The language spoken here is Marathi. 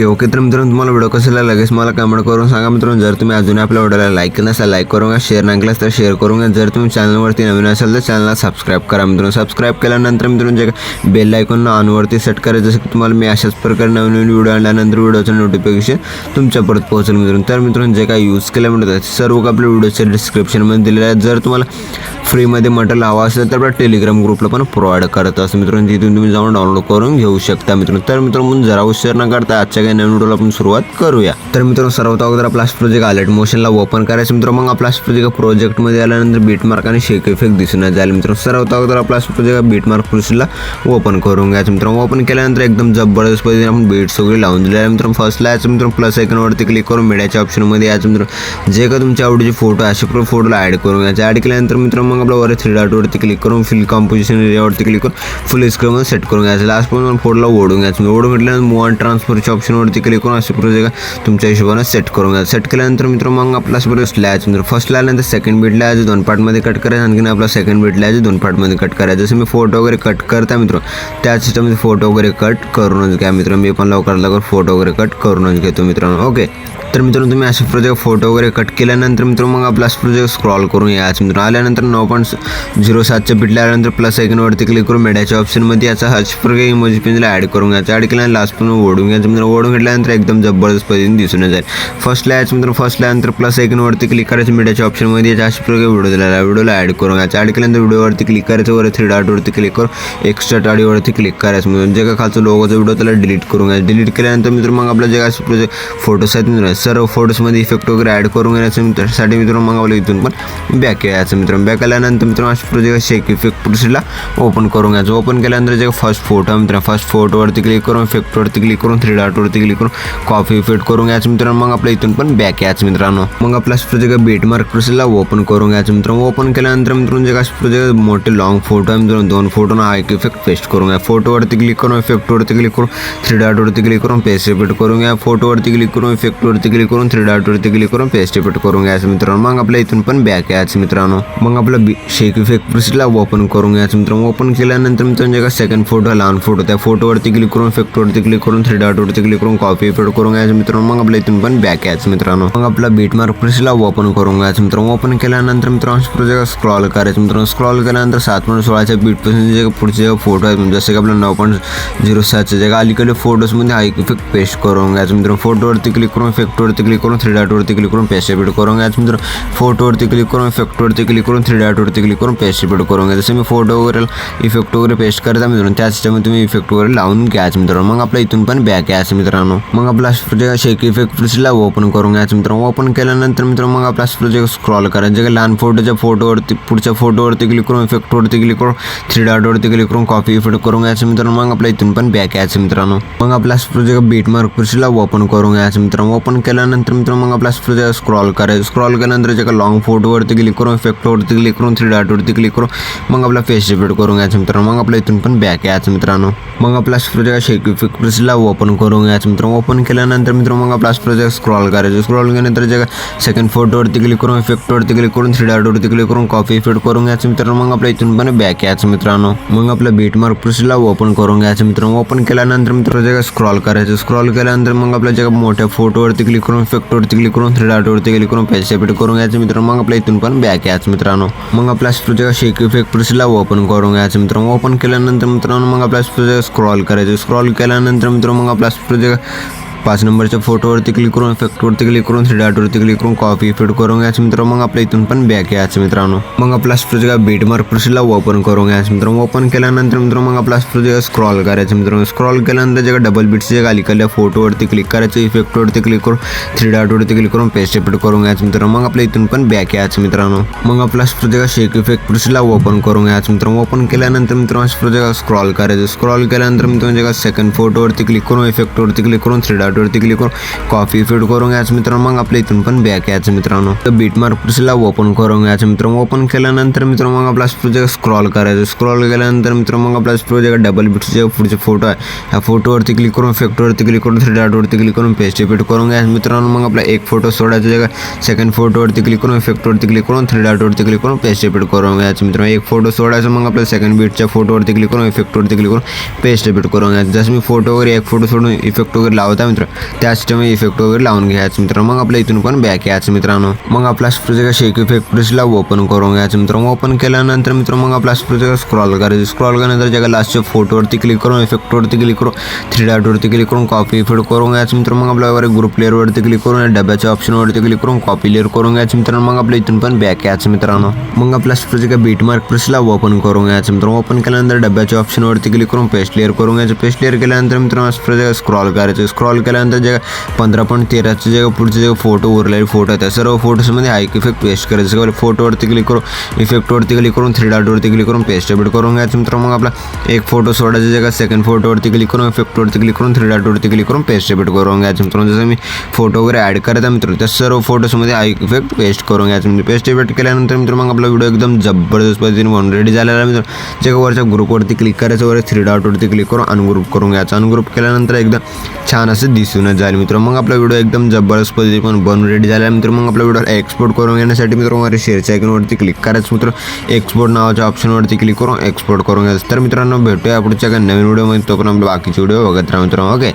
ओके तर मित्रांनो तुम्हाला व्हिडिओ कसा लगेच मला कमेंट करून सांगा मित्रांनो. जर तुम्ही अजून आपल्या व्हिडिओला लाईक केलं नसेल लाईक करून घ्या, शेअर नाही केलं तर शेअर करून घ्या. जर तुम्ही चॅनलवरती नवीन असाल तर चॅनलला सबस्क्राईब करा मित्रांनो. सबस्क्राईब केल्यानंतर मित्रांनो जे बेल आयकॉन ऑनवरती सेट करायचं, जसं की तुम्हाला मी अशाच प्रकारे नवीन व्हिडिओ आणल्यानंतर व्हिडिओचं नोटिफिकेशन तुमच्यापर्यंत पोहोचेल मित्रांनो. तर मित्रांनो जे काही यूज केलं मिळतं सर्व आपल्या व्हिडिओच्या डिस्क्रिप्शनमध्ये दिलेलं आहे. जर तुम्हाला फ्रीमध्ये मटेरियल हवं असेल तर आपल्या टेलिग्राम ग्रुपला पण प्रोव्हाइड करत असं मित्रांनो, तिथून तुम्ही जाऊन डाउनलोड करून घेऊ शकता मित्रांनो. तर मित्रांनो जरा उशीर न करता आजच्या काही नवीन व्हिडिओला आपण सुरुवात करूया. तर मित्रांनो सर्वात अगोदर आपला प्रोजेक्ट अलर्ट मोशनला ओपन करायचं मित्रांनो. मग आपला प्रोजेक्टमध्ये आल्यानंतर बीटमार्क आणि शेक इफेक्ट दिसून जाईल मित्रांनो. सर्वात अगोदर आपला प्रोजेक्ट बीटमार्क प्रोसेसला ओपन करून घ्यायचं मित्रांनो. ओपन केल्यानंतर एकदम जबरदस्त पद्धतीने आपण बीट्स वगैरे लावून दिले आहे मित्रांनो. फर्स्टला याचं मित्रांनो प्लस आयकॉनवरती क्लिक करून मीडियाच्या ऑप्शनमध्ये याचं मित्रांनो जे का तुमच्या आवडीचे फोटो असे फोटोला ॲड करून घ्यायचे. ॲड केल्यानंतर मित्रांनो मग आपल्या वर 3 डॉटवरती क्लिक करून फिल कॉम्पोजिशन एरियावरती क्लिक करून फुल स्क्रीनमध्ये सेट करून घ्यायचं. लास्ट पण फोटोला ओढून घ्यायचं. ओढून घेतल्यानंतर मूव अँड ट्रान्सफरच्या ऑप्शनवरती क्लिक करून असे प्रोजेक्ट तुमच्या हिशोबाने सेट करून घ्यायचं. सेट केल्यानंतर मित्रांनो मग आपला स्लॅच मित्र फर्स्ट आल्यानंतर सेकंड बीटला याचे 2 पार्टमध्ये कट करायचं. आणखीन आपला सेकंड बीटला याचे 2 पार्टमध्ये कट करायचं. जसं मी फोटो वगैरे कट करता मित्र त्या सिस्टममध्ये फोटो वगैरे कट करूनच घ्या मित्रांनो. मी पण लवकर फोटो वगैरे कट करूनच घेतो मित्रांनो. ओके तर मित्रांनो तुम्ही असे प्रोजेक्ट फोटो वगैरे कट केल्यानंतर मित्रांनो मग आपला प्रोजेक्ट स्क्रॉल करून यायचं मित्रांनो. आल्यानंतर 9.07च्या बीटला आल्यानंतर प्लस आयकॉनवरती क्लिक करून मीडियाच्या ऑप्शनमध्ये याचा हच प्रकारे इमोजी पिनला ॲड करून घ्यायचं. ॲड केल्यानंतर लास्ट पण ओढून घ्यायचं मित्रांनो. ओढून घेतल्यानंतर एकदम जबरदस्त पद्धतीने दिसून जाईल. फर्स्टला यायचं मित्रांनो. फर्स्टला नंतर प्लस आयकॉनवरती क्लिक करायचं. मीडियाच्या ऑप्शनमध्ये याच्या अशा प्रकारे व्हिडिओ दिलेला व्हिडिओला ॲड करून घ्यायचं. ॲड केल्यानंतर व्हिडिओवरती क्लिक करायचं. वर 3 डॉटवरती क्लिक करून एक्स्ट्रा ऑडिओवरती क्लिक करायचं मित्रांनो. जे का खालचं लोगोचा व्हिडिओ त्याला डिलीट करून घ्यायचं. डिलीट केल्यानंतर मित्रांनो मग आपलं जे काय प्रोजेक्ट फोटोज आहेत मित्रांनो सर्व फोटोजमध्ये इफेक्ट वगैरे ॲड करून घेण्याचं त्यासाठी मित्रांनो मग आपल्या इथून पण बॅक यायचं मित्रांनो. बॅक आल्यानंतर मित्रांनो अशा प्रोजेक्ट शेक इफेक्ट प्रोसेसला ओपन करून घ्यायचं. ओपन केल्यानंतर जे फर्स्ट फोटो मित्रांनो फर्स्ट फोटोवरती क्लिक करून इफेक्टवरती क्लिक करून 3 डॉटवरती क्लिक करून कॉपी इफेक्ट करून घ्यायचं मित्रांनो. मग आपल्या इथून पण बॅक यायचं मित्रांनो. मग आपला प्रोजेक्ट बीटमार्क प्रोसेसला ओपन करून घ्यायचं मित्रांनो. ओपन केल्यानंतर मित्रांनो जे काय प्रोजेक्ट मोठे लॉंग फोटो आहे मित्रांनो 2 फोटोना हा एक इफेक्ट पेस्ट करून घ्या. फोटोवरती क्लिक करून इफेक्टवरती क्लिक करून 3 डॉटवरती क्लिक करून पेस्ट इफेक्ट करून घ्या. फोटोवरती क्लिक करून इफेक्टवरती क्लिक करून 3 डॉटवरती क्लिक करून पेस्ट इफेक्ट करून घ्यायचं मित्रांनो. मग आपल्या इथून पण बॅक यायचं मित्रांनो. मग आपलं शेक इफेक्ट प्रोसेसला ओपन करून घ्यायचं मित्रांनो. ओपन केल्यानंतर मित्रांनो जे का सेकंड फोटो लहान फोटो त्या फोटोवरती क्लिक करून इफेक्टवरती क्लिक करून 3 डॉटवरती क्लिक करून कॉपी इफेक्ट करून घ्यायचं मित्रांनो. मग आपल्या इथून पण बॅक यायचं मित्रांनो. मग आपला बीटमार्क प्रोसेसला ओपन करून घ्यायचं मित्रांनो. ओपन केल्यानंतर मित्रांनो प्रोजेक्ट स्क्रॉल करायचं मित्रांनो. स्क्रॉल केल्यानंतर 7.16च्या बीटपासून जे पुढचे फोटो आहेत जसे की आपलं 9.07चे जे का अलीकडे फोटोजमध्ये हा एक इफेक्ट पेस्ट करून घ्यायचं मित्रांनो. फोटोवरती क्लिक करून इफेक्टवरती क्लिक करून 3 डॉटवरती क्लिक करून पेस्ट इफेक्ट करून घ्यायचं मित्रांनो. फोटोवरती क्लिक करून इफेक्टवरती क्लिक करून 3 डॉटवरती क्लिक करून पेस्ट इफेक्ट करून घ्यायचं. जसं मी फोटो वगैरे इफेक्ट वगैरे पेस्ट करता मित्रांनो त्या सिस्टममध्ये तुम्ही इफेक्ट वगैरे लावून घ्यायचं मित्रांनो. मग आपल्या इथून पण बॅक यायचं मित्रांनो. मग आपला प्रोजेक्ट शेक इफेक्ट प्रोसेसला ओपन करून घ्यायचं मित्रांनो. ओपन केल्यानंतर मित्रांनो मग आपला प्रोजेक्ट स्क्रॉल करायचं. जे काही लहान फोटोच्या फोटोवरती पुढच्या फोटोवरती क्लिक करून इफेक्टवरती क्लिक करून 3 डॉटवरती क्लिक करून कॉपी इफेक्ट करून घ्यायचं मित्रांनो. मग आपल्या इथून पण बॅक यायचं मित्रांनो. मग आपला प्रोजेक्ट बीटमार्क प्रोसेसला ओपन करून घ्यायचं मित्रांनो. ओपन केल्यानंतर मित्रांनो मग आपला प्रोजेक्ट स्क्रॉल करायचं. स्क्रॉल केल्यानंतर जे काही लॉंग फोटोवरती क्लिक करून इफेक्टवरती क्लिक करून 3 डॉटवरती क्लिक करून मग आपला पेस्ट इफेक्ट करून घ्यायचं मित्रांनो. मग आपल्या इथून पण बॅक यायचं मित्रांनो. मग आपला प्रोजेक्ट शेक इफेक्ट प्रोसेसला ओपन करून घ्यायचं मित्रांनो. ओपन केल्यानंतर मित्रांनो मग आपला प्रोजेक्ट स्क्रॉल करायचं. स्क्रॉल केल्यानंतर जे सेकंड फोटोवरती क्लिक करून इफेक्टवरती क्लिक करून 3 डॉटवरती क्लिक करून कॉपी इफेक्ट करून घ्यायचं मित्रांनो. मग आपल्या इथून पण बॅक यायचं मित्रांनो. मग आपलं बीटमार्क प्रोसेसला ओपन करून घ्यायचं मित्रांनो. ओपन केल्यानंतर मित्रांनो जे स्क्रॉल करायचं. स्क्रॉल केल्यानंतर मग आपल्या जे मोठ्या फोटोवरती क्लिक करून इफेक्टवरती क्लिक करून 3 डॉटवरती क्लिक करून पेस्ट इफेक्ट करून घ्यायचं मित्रांनो. मग आपल्या इथून पण बॅक यायचं मित्रांनो. मग आपला प्रोजेक्ट शेक इफेक्ट प्रोसेसला ओपन करून घ्यायचं मित्रांनो. ओपन केल्यानंतर मित्रांनो मग आपला प्रोजेक्ट स्क्रॉल करायचं. स्क्रॉल केल्यानंतर मित्रांनो मग आपला प्रोजेक्ट 5 नंबरच्या फोटोवरती क्लिक करून इफेक्टवरती क्लिक करून 3 डॉटवरती क्लिक करून कॉपी इफेक्ट करून घ्यायचं मित्रांनो. मग आपल्या इथून पण बॅक यायचं मित्रांनो. मग आपला प्रोजेक्ट बीटमार्क प्रोसेसला ओपन करून घ्यायचं मित्रांनो. ओपन केल्यानंतर मित्रांनो मग आपला प्रोजेक्ट स्क्रॉल करायचं मित्रांनो. स्क्रॉल केल्यानंतर जे डबल बीटचे जे अलीकडल्या फोटोवरती क्लिक करायचं. इफेक्टवरती क्लिक करून 3 डॉटवरती क्लिक करून पेस्ट इफेक्ट करून घ्यायचं मित्रांनो. मग आपल्या इथून पण बॅक यायचं मित्रांनो. मग आपला प्रोजेक्ट शेक इफेक्ट प्रोसेसला ओपन करून घ्यायचं मित्रांनो. ओपन केल्यानंतर मित्रांनो प्रोजेक्ट स्क्रॉल करायचं. स्क्रॉल केल्यानंतर मित्रांनो जे सेकंड फोटोवरती क्लिक करून इफेक्टवरती क्लिक करून 3 डॉटवरती क्लिक करून कॉपी इफेक्ट करून घ्यायचं मित्रांनो. मग आपल्या इथून पण बॅक यायचं मित्रांनो. तर बीटमार्क प्रोसेसला ओपन करून घ्यायचं मित्रांनो. ओपन केल्यानंतर मित्रांनो मग आपला प्रोजेक्ट स्क्रॉल करायचं. स्क्रॉल केल्यानंतर मित्रांनो मग आपला प्रोजेक्ट डबल बीटचे पुढचे फोटो आहे ह्या फोटोवरती क्लिक करून इफेक्टवरती क्लिक करून 3 डॉटवरती क्लिक करून पेस्ट इफेक्ट करून घ्यायचं मित्रांनो. मग आपला एक फोटो सोडायचा जे सेकंड फोटोवरती क्लिक करून इफेक्टवरती क्लिक करून 3 डॉटवरती क्लिक करून पेस्ट इफेक्ट करून घ्यायचं मित्रांनो. एक फोटो सोडायचा. मग आपल्या सेकंड बीटच्या फोटोवरती क्लिक करून इफेक्टवरती क्लिक करून पेस्ट इफेक्ट करून घ्यायचं. जसं मी फोटो वगैरे एक फोटो सोडून इफेक्ट वगैरे लावता मित्र त्याच टाइम इफेक्ट वगैरे लावून घ्यायचं मित्रांनो. मग आपल्या इथून पण बॅक यायचं मित्रांनो. मग आपला प्रोजेक्ट शेक इफेक्ट प्रेसला ओपन करून घ्यायचं मित्रांनो. ओपन केल्यानंतर मित्रांनो मग आपला प्रोजेक्ट स्क्रॉल करायचं. स्क्रॉल केल्यानंतर जगा लास्टच्या फोटोवरती क्लिक करून इफेक्टवरती क्लिक करून 3 डॉटवरती क्लिक करून कॉपी इफेक्ट करून घ्यायचं मित्रांनो. मग आपल्यावर ग्रुप लेअरवरती क्लिक करून डब्याच्या ऑप्शनवरती क्लिक करून कॉपी लेअर करून घ्यायचं मित्रांनो. मग आपल्या इथून पण बॅक यायचं मित्रांनो. मग आपला प्रोजेक्ट बीट मार्क प्रेसला ओपन करून घ्यायचं मित्रांनो. ओपन केल्यानंतर डब्याच्या ऑप्शनवरती क्लिक करून पेस्ट लेअर करून घ्यायचं. पेस्ट लेअर केल्यानंतर मित्रांनो प्रोजेक्ट स्क्रॉल करायचं. स्क्रॉल केल्यानंतर जे 15.13चे जे पुढचे जे फोटो उरलेले फोटो आहेत त्या सर्व फोटोजमध्ये हाईक इफेक्ट पेस्ट करायचं. फोटोवरती क्लिक करून इफेक्टवरती क्लिक करून 3 डॉटवरती क्लिक करून पेस्ट एडिट करून घ्यायचं मित्रांनो. मग आपला एक फोटो सोडायचा जगा सेकंड फोटोवरती क्लिक करून इफेक्टवरती क्लिक करून 3 डॉटवरती क्लिक करून पेस्ट एडिट करून घ्यायचं मित्रांनो. जसं मी फोटो वगैरे ॲड करायचा मित्रांनो त्या सर्व फोटोजमध्ये हाईक इफेक्ट पेस्ट करून घ्यायचं. म्हणजे पेस्ट एडिट केल्यानंतर मित्रांनो मग आपला व्हिडिओ एकदम जबरदस्त पद्धतीने बनून रेडी झालेला आहे मित्रांनो. जगा वरच्या ग्रुपवरती क्लिक करायचं. वर 3 डॉटवरती क्लिक करून अनग्रुप करून घ्यायचं. अनग्रुप केल्यानंतर एकदम छान असं दिसूनच जाईल मित्रांनो. मग आपला व्हिडिओ एकदम जबरदस्त पद्धतीने पण बनून रेडी झाला आहे मित्रांनो. मग आपला व्हिडिओ एक्सपोर्ट करून घेण्यासाठी मित्रांनो शेअरच्या आयकॉनवरती क्लिक करायचं मित्रांनो. एक्सपोर्ट नावाच्या ऑप्शनवरती क्लिक करून एक्सपोर्ट करून घ्यायचं. तर मित्रांनो भेटूया पुढच्या नवीन व्हिडिओमध्ये. तो पण आपले बाकीचे व्हिडिओ बघत राहा मित्रांनो. ओके.